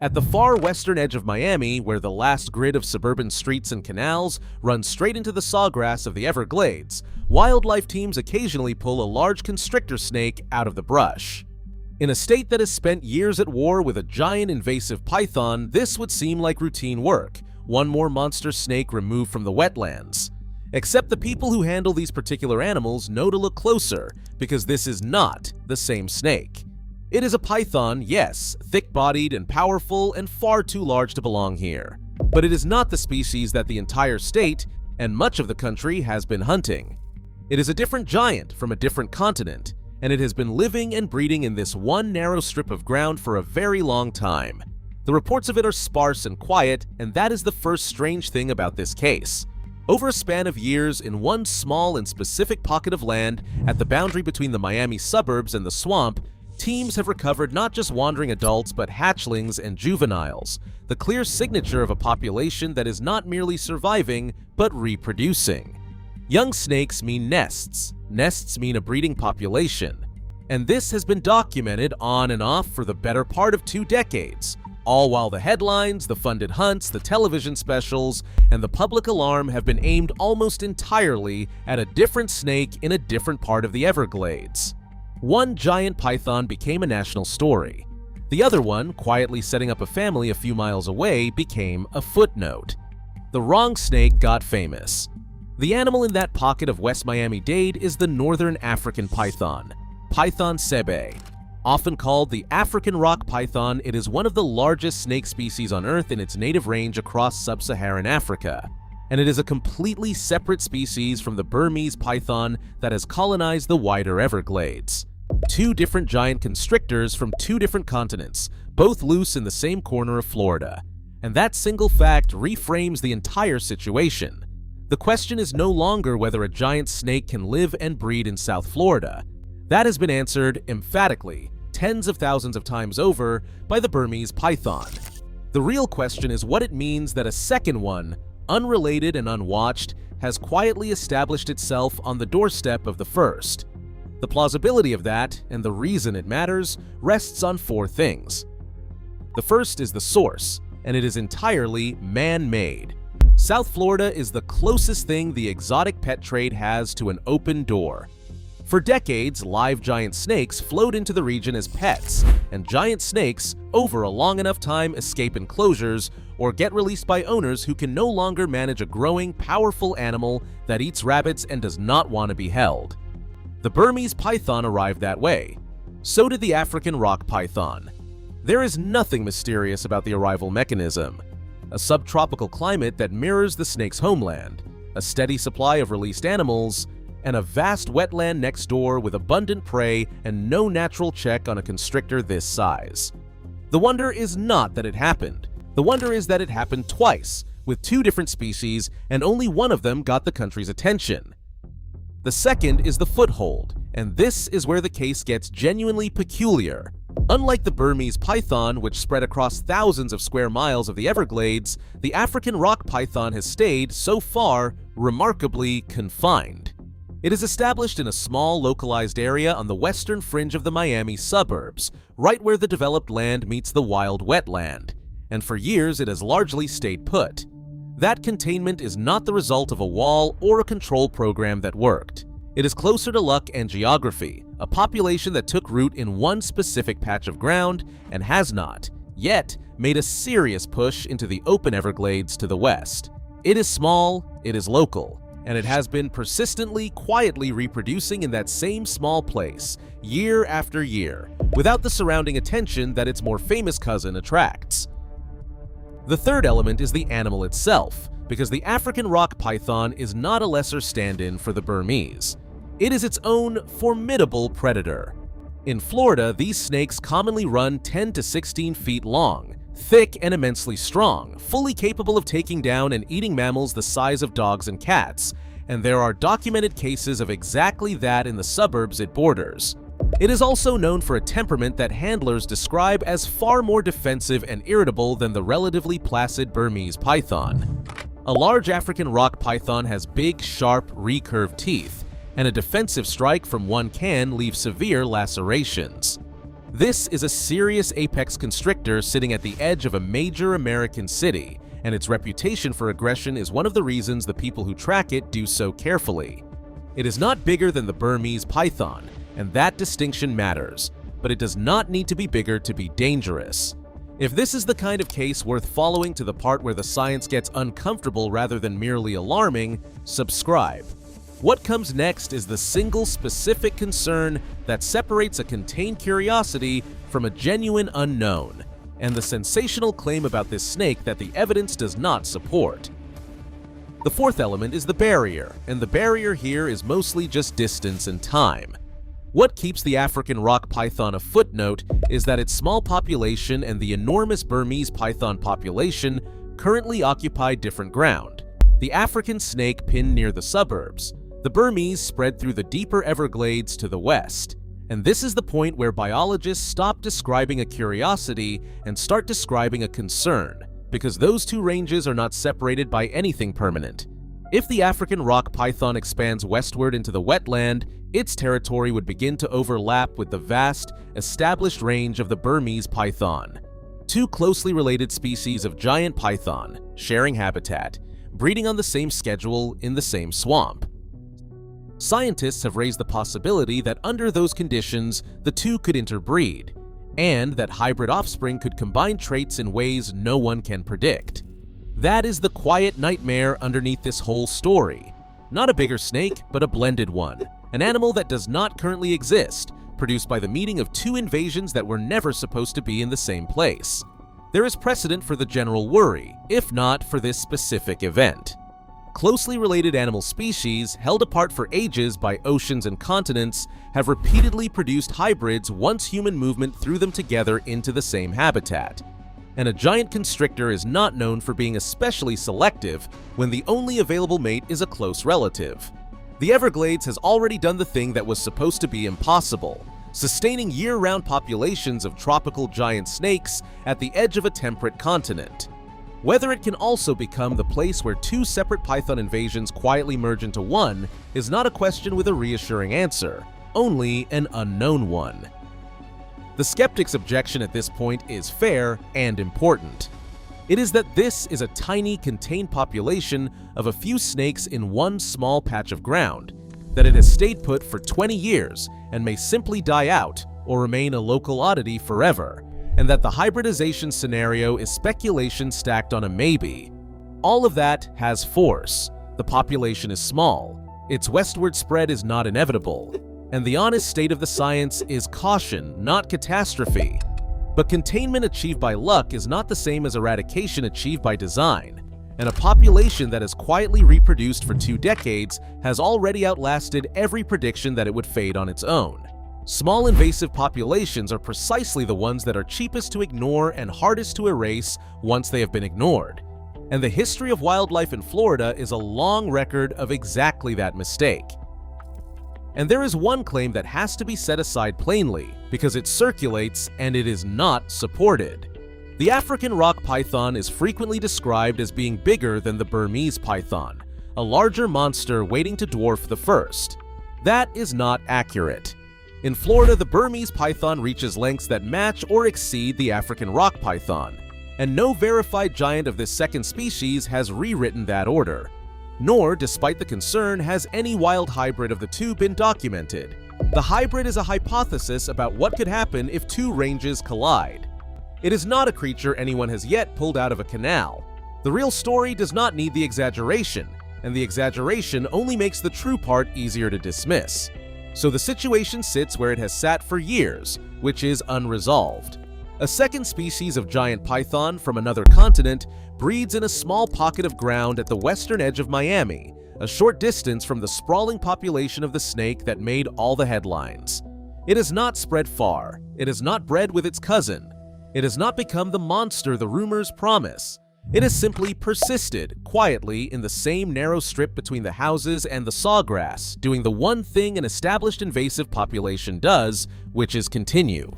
At the far western edge of Miami, where the last grid of suburban streets and canals runs straight into the sawgrass of the Everglades, wildlife teams occasionally pull a large constrictor snake out of the brush. In a state that has spent years at war with a giant invasive python, this would seem like routine work, one more monster snake removed from the wetlands. Except the people who handle these particular animals know to look closer, because this is not the same snake. It is a python, yes, thick-bodied and powerful and far too large to belong here. But it is not the species that the entire state, and much of the country, has been hunting. It is a different giant from a different continent, and it has been living and breeding in this one narrow strip of ground for a very long time. The reports of it are sparse and quiet, and that is the first strange thing about this case. Over a span of years, in one small and specific pocket of land at the boundary between the Miami suburbs and the swamp, teams have recovered not just wandering adults but hatchlings and juveniles, the clear signature of a population that is not merely surviving but reproducing. Young snakes mean nests, nests mean a breeding population, and this has been documented on and off for the better part of 2 decades, all while the headlines, the funded hunts, the television specials, and the public alarm have been aimed almost entirely at a different snake in a different part of the Everglades. One giant python became a national story. The other one, quietly setting up a family a few miles away, became a footnote. The wrong snake got famous. The animal in that pocket of West Miami-Dade is the northern African python, Python sebe. Often called the African rock python, it is one of the largest snake species on Earth in its native range across sub-Saharan Africa, and it is a completely separate species from the Burmese python that has colonized the wider Everglades. 2 different giant constrictors from 2 different continents, both loose in the same corner of Florida. And that single fact reframes the entire situation. The question is no longer whether a giant snake can live and breed in South Florida. That has been answered emphatically, tens of thousands of times over, by the Burmese python. The real question is what it means that a second one, unrelated and unwatched, has quietly established itself on the doorstep of the first. The plausibility of that, and the reason it matters, rests on 4 things. The first is the source, and it is entirely man-made. South Florida is the closest thing the exotic pet trade has to an open door. For decades, live giant snakes flowed into the region as pets, and giant snakes, over a long enough time, escape enclosures or get released by owners who can no longer manage a growing, powerful animal that eats rabbits and does not want to be held. The Burmese python arrived that way. So did the African rock python. There is nothing mysterious about the arrival mechanism. A subtropical climate that mirrors the snake's homeland, a steady supply of released animals, and a vast wetland next door with abundant prey and no natural check on a constrictor this size. The wonder is not that it happened. The wonder is that it happened twice, with 2 different species, and only one of them got the country's attention. The second is the foothold, and this is where the case gets genuinely peculiar. Unlike the Burmese python, which spread across thousands of square miles of the Everglades, the African rock python has stayed, so far, remarkably confined. It is established in a small, localized area on the western fringe of the Miami suburbs, right where the developed land meets the wild wetland, and for years it has largely stayed put. That containment is not the result of a wall or a control program that worked. It is closer to luck and geography, a population that took root in one specific patch of ground and has not, yet, made a serious push into the open Everglades to the west. It is small, it is local, and it has been persistently, quietly reproducing in that same small place, year after year, without the surrounding attention that its more famous cousin attracts. The third element is the animal itself, because the African rock python is not a lesser stand-in for the Burmese. It is its own formidable predator. In Florida, these snakes commonly run 10 to 16 feet long, thick and immensely strong, fully capable of taking down and eating mammals the size of dogs and cats, and there are documented cases of exactly that in the suburbs it borders. It is also known for a temperament that handlers describe as far more defensive and irritable than the relatively placid Burmese python. A large African rock python has big, sharp, recurved teeth, and a defensive strike from one can leave severe lacerations. This is a serious apex constrictor sitting at the edge of a major American city, and its reputation for aggression is one of the reasons the people who track it do so carefully. It is not bigger than the Burmese python, and that distinction matters, but it does not need to be bigger to be dangerous. If this is the kind of case worth following to the part where the science gets uncomfortable rather than merely alarming, subscribe. What comes next is the single specific concern that separates a contained curiosity from a genuine unknown, and the sensational claim about this snake that the evidence does not support. The fourth element is the barrier, and the barrier here is mostly just distance and time. What keeps the African rock python a footnote is that its small population and the enormous Burmese python population currently occupy different ground. The African snake pinned near the suburbs, the Burmese spread through the deeper Everglades to the west. And this is the point where biologists stop describing a curiosity and start describing a concern, because those two ranges are not separated by anything permanent. If the African rock python expands westward into the wetland, its territory would begin to overlap with the vast, established range of the Burmese python. Two closely related species of giant python, sharing habitat, breeding on the same schedule in the same swamp. Scientists have raised the possibility that under those conditions, the two could interbreed, and that hybrid offspring could combine traits in ways no one can predict. That is the quiet nightmare underneath this whole story. Not a bigger snake, but a blended one. An animal that does not currently exist, produced by the meeting of two invasions that were never supposed to be in the same place. There is precedent for the general worry, if not for this specific event. Closely related animal species, held apart for ages by oceans and continents, have repeatedly produced hybrids once human movement threw them together into the same habitat. And a giant constrictor is not known for being especially selective when the only available mate is a close relative. The Everglades has already done the thing that was supposed to be impossible, sustaining year-round populations of tropical giant snakes at the edge of a temperate continent. Whether it can also become the place where two separate python invasions quietly merge into one is not a question with a reassuring answer, only an unknown one. The skeptic's objection at this point is fair and important. It is that this is a tiny, contained population of a few snakes in one small patch of ground, that it has stayed put for 20 years and may simply die out or remain a local oddity forever, and that the hybridization scenario is speculation stacked on a maybe. All of that has force. The population is small, its westward spread is not inevitable, and the honest state of the science is caution, not catastrophe. But containment achieved by luck is not the same as eradication achieved by design, and a population that has quietly reproduced for 2 decades has already outlasted every prediction that it would fade on its own. Small invasive populations are precisely the ones that are cheapest to ignore and hardest to erase once they have been ignored. And the history of wildlife in Florida is a long record of exactly that mistake. And there is one claim that has to be set aside plainly, because it circulates and it is not supported. The African rock python is frequently described as being bigger than the Burmese python, a larger monster waiting to dwarf the first. That is not accurate. In Florida, the Burmese python reaches lengths that match or exceed the African rock python, and no verified giant of this second species has rewritten that order. Nor, despite the concern, has any wild hybrid of the two been documented. The hybrid is a hypothesis about what could happen if two ranges collide. It is not a creature anyone has yet pulled out of a canal. The real story does not need the exaggeration, and the exaggeration only makes the true part easier to dismiss. So the situation sits where it has sat for years, which is unresolved. A second species of giant python from another continent breeds in a small pocket of ground at the western edge of Miami, a short distance from the sprawling population of the snake that made all the headlines. It has not spread far. It has not bred with its cousin. It has not become the monster the rumors promise. It has simply persisted quietly in the same narrow strip between the houses and the sawgrass, doing the one thing an established invasive population does, which is continue.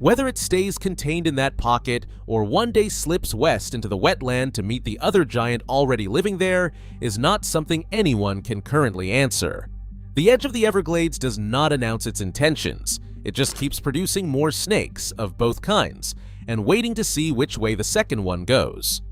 Whether it stays contained in that pocket or one day slips west into the wetland to meet the other giant already living there is not something anyone can currently answer. The edge of the Everglades does not announce its intentions. It just keeps producing more snakes of both kinds, and waiting to see which way the second one goes.